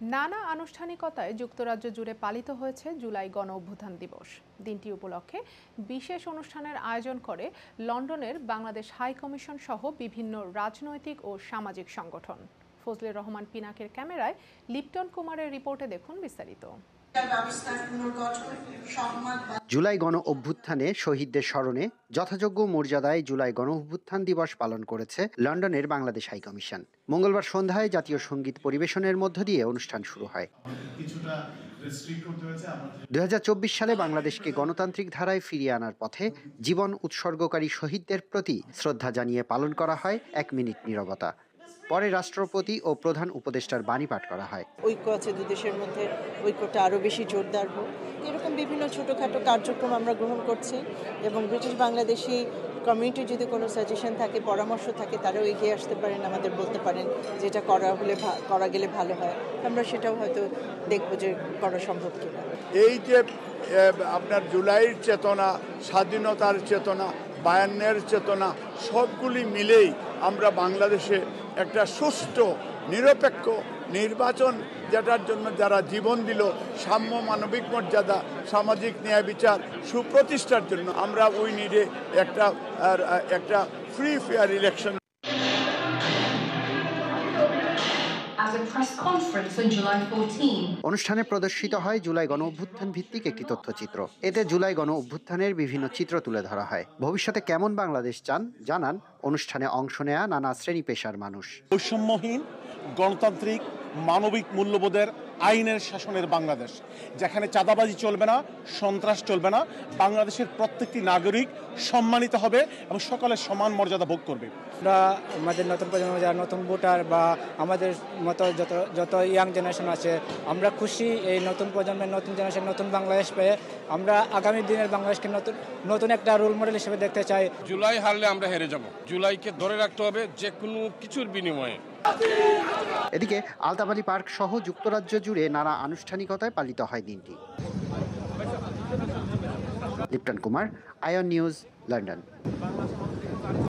নানা আনুষ্ঠানিকতায় যুক্তরাজ্য জুড়ে পালিত হয়েছে জুলাই গণ অভ্যুত্থান দিবস। দিনটি উপলক্ষে বিশেষ অনুষ্ঠানের আয়োজন করে লন্ডনের বাংলাদেশ হাই কমিশন সহ বিভিন্ন রাজনৈতিক ও সামাজিক সংগঠন। ফজলে রহমান পিনাকের ক্যামেরায় লিপটন কুমারের রিপোর্টে দেখুন বিস্তারিত। জুলাই গণ অভ্যুত্থানে শহীদদের স্মরণে যথাযোগ্য মর্যাদায় জুলাই গণ অভ্যুত্থান দিবস পালন করেছে লন্ডনের বাংলাদেশ হাই কমিশন। মঙ্গলবার সন্ধ্যায় জাতীয় সঙ্গীত পরিবেশনের মধ্য দিয়ে অনুষ্ঠান শুরু হয়। 2024 সালে বাংলাদেশকে গণতান্ত্রিক ধারায় ফিরিয়ে আনার পথে জীবন উৎসর্গকারী শহীদদের প্রতি শ্রদ্ধা জানিয়ে পালন করা হয় 1 মিনিট নীরবতা। পরে রাষ্ট্রপতি ও প্রধান উপদেষ্টার বাণী পাঠ করা হয়। ঐক্য আছে দুই দেশের মধ্যে, ঐক্যটা আরও বেশি জোরদার হোক, এরকম বিভিন্ন ছোটোখাটো কার্যক্রম আমরা গ্রহণ করছি এবং ব্রিটিশ বাংলাদেশি কমিউনিটির যদি কোনো সাজেশন থাকে, পরামর্শ থাকে, তারাও এগিয়ে আসতে পারেন, আমাদের বলতে পারেন যেটা করা গেলে ভালো হয়। আমরা সেটাও হয়তো দেখব যে করা সম্ভব কিনা। এই যে আপনার জুলাইয়ের চেতনা, স্বাধীনতার চেতনা, 52-এর চেতনা, সবগুলি মিলেই আমরা বাংলাদেশে একটা সুষ্ঠু নিরপেক্ষ নির্বাচন, যেটার জন্য যারা জীবন দিল, সাম্য, মানবিক মর্যাদা, সামাজিক ন্যায় বিচার সুপ্রতিষ্ঠার জন্য আমরা উই নিডে একটা ফ্রি ফেয়ার ইলেকশন। অনুষ্ঠানে প্রদর্শিত হয় জুলাই গণ অভ্যুত্থান ভিত্তিক একটি তথ্যচিত্র। এতে জুলাই গণ অভ্যুত্থানের বিভিন্ন চিত্র তুলে ধরা হয়। ভবিষ্যতে কেমন বাংলাদেশ চান জানান অনুষ্ঠানে অংশ নেয়া নানা শ্রেণী পেশার মানুষ। বৈষম্যহীন, গণতান্ত্রিক, মানবিক মূল্যবোধের, আইনের শাসনের বাংলাদেশ, যেখানে চাঁদাবাজি চলবে না, সন্ত্রাস চলবে না, বাংলাদেশের প্রত্যেকটি নাগরিক সম্মানিত হবে এবং সকলের সমান মর্যাদা ভোগ করবে। আমরা আমাদের নতুন প্রজন্ম, যারা নতুন ভোটার বা আমাদের মতো যত ইয়াং জেনারেশন আছে, আমরা খুশি এই নতুন প্রজন্মের, নতুন জেনারেশন, নতুন বাংলাদেশ পেয়ে। আমরা আগামী দিনের বাংলাদেশকে নতুন একটা রোল মডেল হিসেবে দেখতে চাই। জুলাই হারলে আমরা হেরে যাব। জুলাইকে ধরে রাখতে হবে যে কোনো কিছুর বিনিময়ে। এদিকে আলতাবালি পার্ক সহ যুক্তরাজ্য জুড়ে নানা আনুষ্ঠানিকতায় পালিত হয় দিনটি। Lipton Kumar, ion news, London.